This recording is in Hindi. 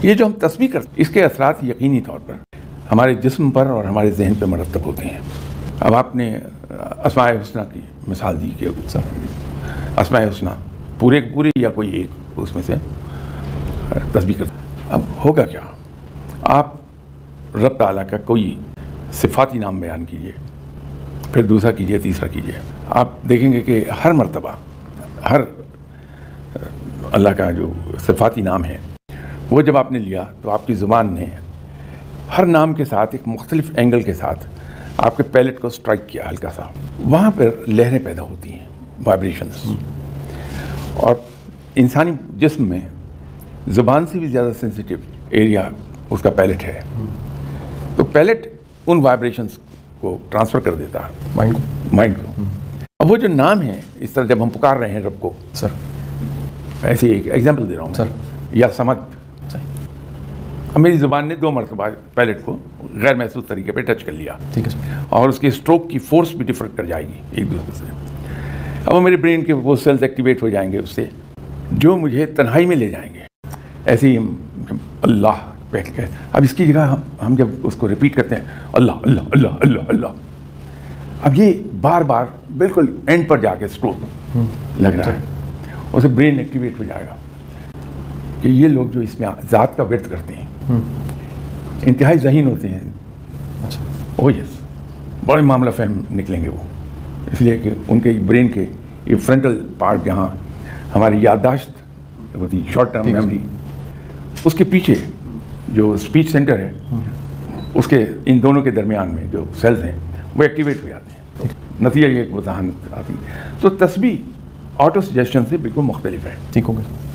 ये जो हम तस्बीह करते, इसके असरात यकीनी तौर पर हमारे जिस्म पर और हमारे जहन पर मरतब होते हैं। अब आपने अस्माए हुस्ना की मिसाल दी कि अस्माए हुस्ना पूरे या कोई एक उसमें से तस्बीह करते। अब होगा क्या, आप रब ताला का कोई सिफाती नाम बयान कीजिए, फिर दूसरा कीजिए, तीसरा कीजिए, आप देखेंगे कि हर मर्तबा हर अल्लाह का जो सिफाती नाम है वो जब आपने लिया तो आपकी ज़ुबान ने हर नाम के साथ एक मुख्तलिफ एंगल के साथ आपके पैलेट को स्ट्राइक किया हल्का सा, वहाँ पर लहरें पैदा होती हैं, वाइब्रेशंस। और इंसानी जिस्म में ज़ुबान से भी ज़्यादा सेंसिटिव एरिया उसका पैलेट है, तो पैलेट उन वाइब्रेशंस को ट्रांसफ़र कर देता है माइंड को। अब वो जो नाम है, इस तरह जब हम पुकार रहे हैं रब को, सर ऐसे एक एग्जाम्पल दे रहा हूँ सर, या समद, अब मेरी ज़ुबान ने 2 मरतबा पैलेट को गैर महसूस तरीके पे टच कर लिया, ठीक है सर, और उसके स्ट्रोक की फोर्स भी डिफर कर जाएगी एक दूसरे से। अब वो मेरे ब्रेन के वो सेल्स एक्टिवेट हो जाएंगे उससे, जो मुझे तन्हाई में ले जाएंगे। ऐसे ही अल्लाह बैठ के, अब इसकी जगह हम जब उसको रिपीट करते हैं अल्लाह अल्लाह अल्लाह अल्लाह अल्लाह, अब ये बार बार बिल्कुल एंड पर जाके स्ट्रोक लग रहा है, उसे ब्रेन एक्टिवेट हो जाएगा कि ये लोग जो इसमें ज़ात का व्यर्थ करते हैं इंतहाई ज़हीन होते हैं। अच्छा, ओह यस, बड़े मामला फहम निकलेंगे वो, इसलिए कि उनके ब्रेन के ये फ्रंटल पार्ट जहाँ हमारी याददाश्त होती, शॉर्ट टर्म मेमोरी, उसके पीछे जो स्पीच सेंटर है, उसके इन दोनों के दरमियान में जो सेल्स हैं वो एक्टिवेट हो जाते हैं, तो नतीजा ये वजाहत आती है। तो तस्बीह ऑटो सजेशन से बिल्कुल मुख्तलिफ है। ठीक हो गया।